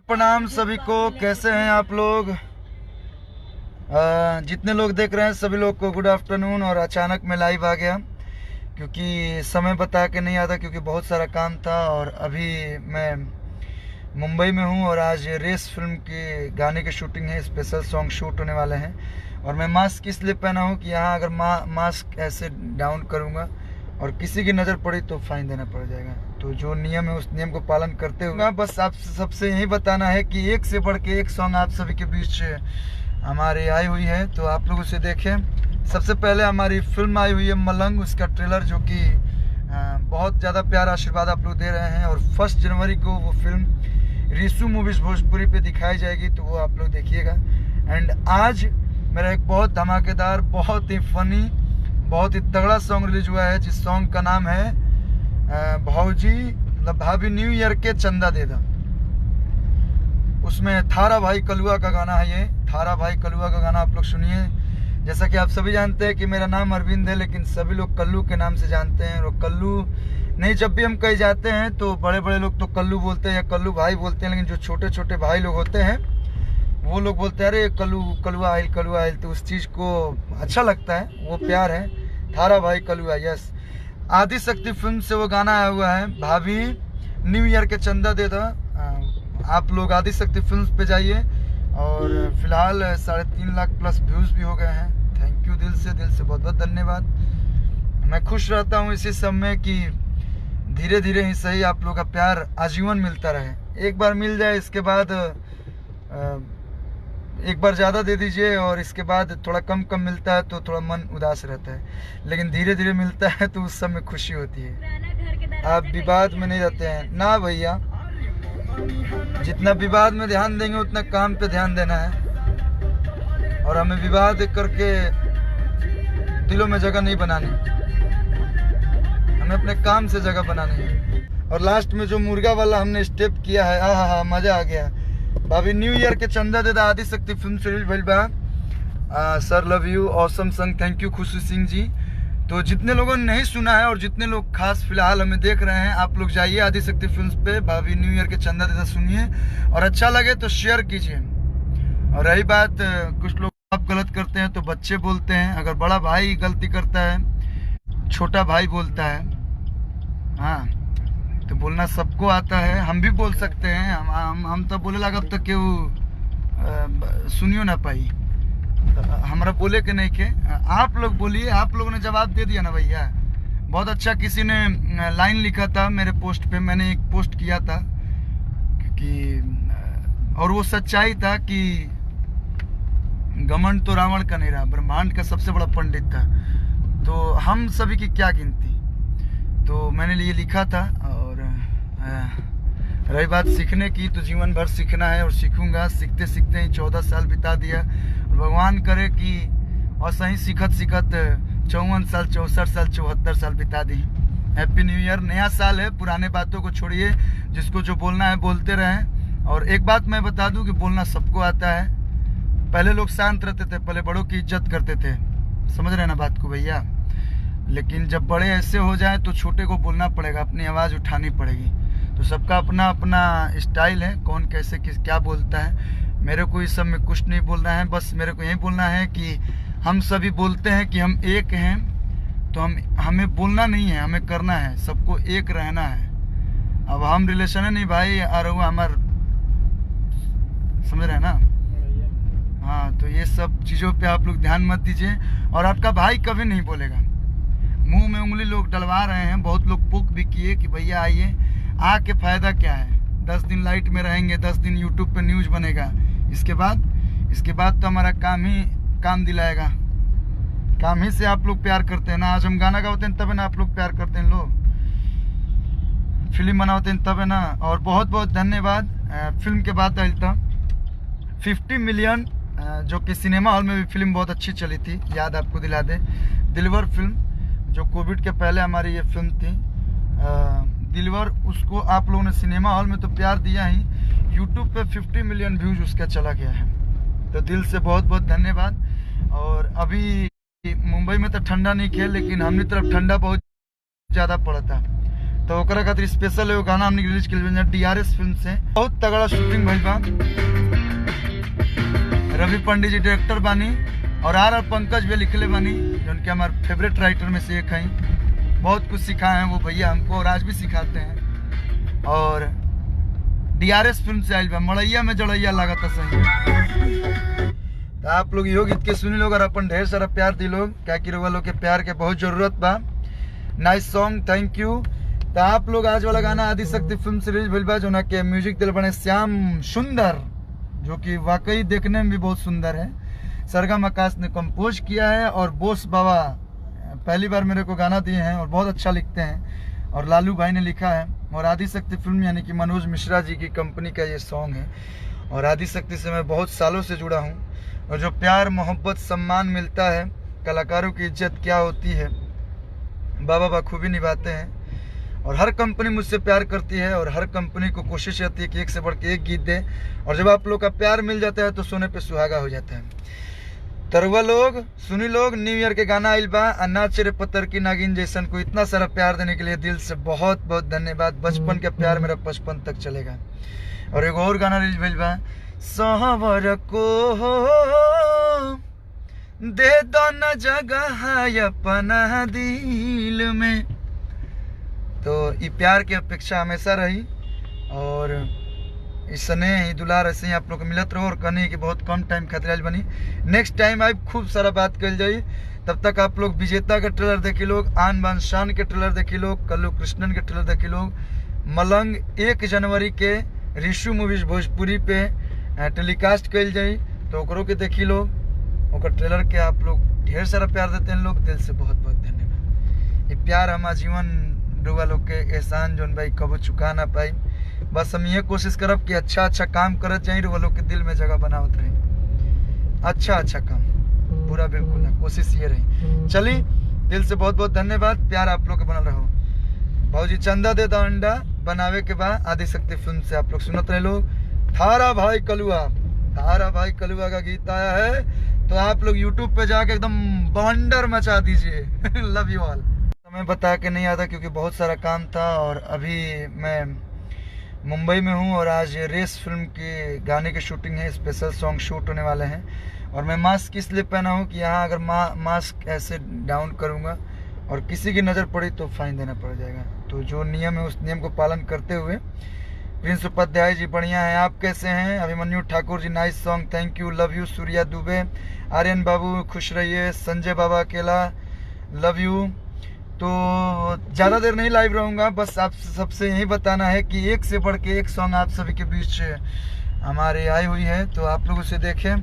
प्रणाम सभी को। कैसे हैं आप लोग? जितने लोग देख रहे हैं सभी लोग को गुड आफ्टरनून। और अचानक मैं लाइव आ गया क्योंकि समय बता के नहीं आता, क्योंकि बहुत सारा काम था। और अभी मैं मुंबई में हूँ और आज रेस फिल्म के गाने की शूटिंग है, स्पेशल सॉन्ग शूट होने वाले हैं। और मैं मास्क इसलिए पहना हूँ कि यहाँ अगर मास्क ऐसे डाउन करूँगा और किसी की नज़र पड़ी तो फाइन देना पड़ जाएगा। तो जो नियम है उस नियम को पालन करते हुए बस आप सबसे यही बताना है कि एक से बढ़ के एक सॉन्ग आप सभी के बीच हमारी आई हुई है, तो आप लोग उसे देखें। सबसे पहले हमारी फिल्म आई हुई है मलंग, उसका ट्रेलर जो कि बहुत ज़्यादा प्यार आशीर्वाद आप लोग दे रहे हैं। और 1 जनवरी को वो फिल्म रिसू मूवीज भोजपुरी पे दिखाई जाएगी, तो वो आप लोग देखिएगा। एंड आज मेरा एक बहुत धमाकेदार, बहुत ही फनी, बहुत ही तगड़ा सॉन्ग रिलीज हुआ है, जिस सॉन्ग का नाम है भौजी मतलब भाभी न्यू ईयर के चंदा दे दा। उसमें थारा भाई कलुआ का गाना है। ये थारा भाई कलुआ का गाना आप लोग सुनिए। जैसा कि आप सभी जानते हैं कि मेरा नाम अरविंद है, लेकिन सभी लोग कल्लू के नाम से जानते हैं। और कल्लू नहीं, जब भी हम कहीं जाते हैं तो बड़े बड़े लोग तो कल्लू बोलते हैं या कल्लू भाई बोलते हैं, लेकिन जो छोटे छोटे भाई लोग होते हैं वो लोग बोलते हैं अरे कलुआ आइल। तो उस चीज़ को अच्छा लगता है, वो प्यार है। थारा भाई कलुआ, यस। आदि शक्ति फिल्म से वो गाना आया हुआ है, भाभी न्यू ईयर के चंदा दे दा। आप लोग आदि शक्ति फिल्म पे जाइए। और फिलहाल 3.5 लाख प्लस व्यूज़ भी हो गए हैं। थैंक यू, दिल से बहुत बहुत धन्यवाद। मैं खुश रहता हूँ इसी समय कि धीरे धीरे ही सही आप लोग का प्यार आजीवन मिलता रहे। एक बार मिल जाए, इसके बाद एक बार ज़्यादा दे दीजिए और इसके बाद थोड़ा कम मिलता है तो थोड़ा मन उदास रहता है, लेकिन धीरे धीरे मिलता है तो उस समय खुशी होती है। आप विवाद में नहीं रहते हैं ना भैया। जितना विवाद में ध्यान देंगे उतना काम पे ध्यान देना है। और हमें विवाद करके दिलों में जगह नहीं बनानी, हमें अपने काम से जगह बनानी है। और लास्ट में जो मुर्गा वाला हमने स्टेप किया है, हा मजा आ गया। भाभी न्यू ईयर के चंदा दे दा आदि शक्ति फिल्म से रिलीज भइल बा। सर लव यू, ऑसम संग, थैंक यू खुशी सिंह जी। तो जितने लोगों ने नहीं सुना है और जितने लोग खास फिलहाल हमें देख रहे हैं, आप लोग जाइए आदि शक्ति फिल्म पे, भाभी न्यू ईयर के चंदा दे दा सुनिए और अच्छा लगे तो शेयर कीजिए। और रही बात, कुछ लोग आप गलत करते हैं तो बच्चे बोलते हैं, अगर बड़ा भाई गलती करता है छोटा भाई बोलता है, हाँ तो बोलना सबको आता है, हम भी बोल सकते हैं। हम तो बोले लगा अब तक क्यों सुनियो ना पाई, हमारा बोले के नहीं के आप लोग बोलिए। आप लोगों ने जवाब दे दिया ना भैया। बहुत अच्छा किसी ने लाइन लिखा था मेरे पोस्ट पे, मैंने एक पोस्ट किया था कि और वो सच्चाई था कि घमंड तो रावण का नहीं रहा, ब्रह्मांड का सबसे बड़ा पंडित था, तो हम सभी की क्या गिनती। तो मैंने ये लिखा था। और रही बात सीखने की, तो जीवन भर सीखना है और सीखूंगा। सीखते सीखते ही 14 साल बिता दिया। और भगवान करे कि और सही सीखत 54 साल 64 साल 74 साल बिता दी। हैप्पी न्यू ईयर, नया साल है, पुराने बातों को छोड़िए, जिसको जो बोलना है बोलते रहें। और एक बात मैं बता दूं कि बोलना सबको आता है। पहले लोग शांत रहते थे, पहले बड़ों की इज्जत करते थे, समझ रहे ना बात को भैया। लेकिन जब बड़े ऐसे हो जाए तो छोटे को बोलना पड़ेगा, अपनी आवाज़ उठानी पड़ेगी। तो सबका अपना अपना स्टाइल है, कौन कैसे क्या बोलता है। मेरे को इस सब में कुछ नहीं बोलना है, बस मेरे को यही बोलना है कि हम सभी बोलते हैं कि हम एक हैं, तो हमें बोलना नहीं है, हमें करना है, सबको एक रहना है। अब हम रिलेशन है नहीं भाई, और वो हमार, समझ रहे हैं ना। हाँ, तो ये सब चीज़ों पे आप लोग ध्यान मत दीजिए। और आपका भाई कभी नहीं बोलेगा, मुंह में उंगली लोग डलवा रहे हैं, बहुत लोग पुक भी किए कि भैया आइए, आके फ़ायदा क्या है। 10 दिन लाइट में रहेंगे, 10 दिन यूट्यूब पे न्यूज़ बनेगा, इसके बाद तो हमारा काम दिलाएगा। काम ही से आप लोग प्यार करते हैं ना। आज हम गाना गाते हैं तब है ना आप लोग प्यार करते हैं, लोग फिल्म बनाते हैं तब है ना। और बहुत बहुत धन्यवाद। फिल्म के बाद आई था 50 मिलियन, जो कि सिनेमा हॉल में भी फिल्म बहुत अच्छी चली थी, याद आपको दिला दें, दिलवर फिल्म, जो कोविड के पहले हमारी ये फिल्म थी दिलवर। उसको आप लोगों ने सिनेमा हॉल में तो प्यार दिया ही, यूट्यूब पे 50 मिलियन व्यूज उसका चला गया है, तो दिल से बहुत बहुत धन्यवाद। और अभी मुंबई में तो ठंडा नहीं खेल, लेकिन हमने तरफ ठंडा बहुत ज़्यादा पड़ा था। तो ओकरा खातिर स्पेशल एगो गाना हमने रिलीज किया DRS फिल्म से। बहुत तगड़ा शूटिंग भइल बा। रवि पंडित जी डायरेक्टर बानी और RR पंकज भी लिखले बानी, जो उनके हमारे फेवरेट राइटर में से एक हैं। बहुत कुछ सिखाए हैं वो भैया हमको और आज भी सिखाते हैं। और DRS फिल्म से आइल बा, मड़ैया में जड़ैया लागत सही। तो आप लोग यो गीत के सुनी लोग और अपन ढेर सारा प्यार दी लोग, क्या कि लोग के प्यार के बहुत जरूरत बा। Nice song, thank you. तो आप लोग आज वाला गाना आदिशक्ति फिल्म से रिलीज भइल बा, जो ना के म्यूजिक दिल बने श्याम सुंदर, जो कि वाकई देखने में भी बहुत सुंदर है। सरगम आकाश ने कंपोज किया है और बोस बाबा पहली बार मेरे को गाना दिए हैं और बहुत अच्छा लिखते हैं, और लालू भाई ने लिखा है। और आदिशक्ति फिल्म यानी कि मनोज मिश्रा जी की कंपनी का ये सॉन्ग है। और आदिशक्ति से मैं बहुत सालों से जुड़ा हूँ, और जो प्यार मोहब्बत सम्मान मिलता है, कलाकारों की इज्जत क्या होती है, बाबा बखूबी निभाते हैं। और हर कंपनी मुझसे प्यार करती है और हर कंपनी को कोशिश रहती है कि एक से बढ़ के एक गीत दे। और जब आप लोग का प्यार मिल जाता है तो सोने पे सुहागा हो जाता है। तरवा लोग सुनी लोग, न्यू ईयर के गाना आइल बा, नाच रे पत्थर की नागिन जैसन को इतना सारा प्यार देने के लिए दिल से बहुत बहुत धन्यवाद। बचपन का प्यार मेरा 55 तक चलेगा। और एक और गाना रिलीज भइल बा, सहवर को दे दो न जगह अपना दिल में। तो ये प्यार की अपेक्षा हमेशा रही, और इस स्नेह ही दुलार ऐसे ही आप लोग को मिलत रहो। और कहनी कि बहुत कम टाइम खातिर आज बनी, नेक्स्ट टाइम आई खूब सारा बात कल जाई। तब तक आप लोग विजेता के ट्रेलर देखी लोग, आन बान शान के ट्रेलर देखी लोग, कल्लू कृष्णन के ट्रेलर देखी लोग। मलंग 1 जनवरी के रिशु मूवीज भोजपुरी पे टेलीकास्ट कल जाई, तो ओकरों के देखी लोग। ओकर ट्रेलर के आप लोग ढेर सारा प्यार देते हैं लोग, दिल से बहुत बहुत धन्यवाद। ये प्यार हम आजीवन रुआ लोग के एहसान जोन भाई कबो चुका ना पाई। बस हम ये कोशिश करब कि अच्छा अच्छा काम करत जाए, रुआ लोग के दिल में जगह बनावत रही। अच्छा काम पूरा बिल्कुल ना, कोशिश ये रही। चली, दिल से बहुत बहुत धन्यवाद, प्यार आप लोग के बनल रहो। भाजी चंदा दे दो अंडा बनावे के बाद आदिशक्ति फिल्म से आप लोग सुनत रहे लोग। थारा भाई कलुआ का गीत आया है, तो आप लोग यूट्यूब पे जाके एकदम बवंडर मचा दीजिए। Love you all. समय बता के नहीं आता क्योंकि बहुत सारा काम था, और अभी मैं मुंबई में हूँ और आज रेस फिल्म के गाने की शूटिंग है, स्पेशल सॉन्ग शूट होने वाले हैं। और मैं मास्क इसलिए पहना हूँ कि यहाँ अगर मास्क ऐसे डाउन करूँगा और किसी की नज़र पड़ी तो फाइन देना पड़ जाएगा। तो जो नियम है उस नियम को पालन करते हुए। प्रिंस उपाध्याय जी बढ़िया हैं, आप कैसे हैं? Abhimanyu Thakur ji nice song, thank you, love you. Surya Dubey, Aryan Babu खुश रहिए। संजय बाबा अकेला, लव यू। तो ज़्यादा देर नहीं लाइव रहूँगा, बस आप सबसे यही बताना है कि एक से बढ़ के एक सॉन्ग आप सभी के बीच हमारे आई हुई है, तो आप लोग उसे देखें।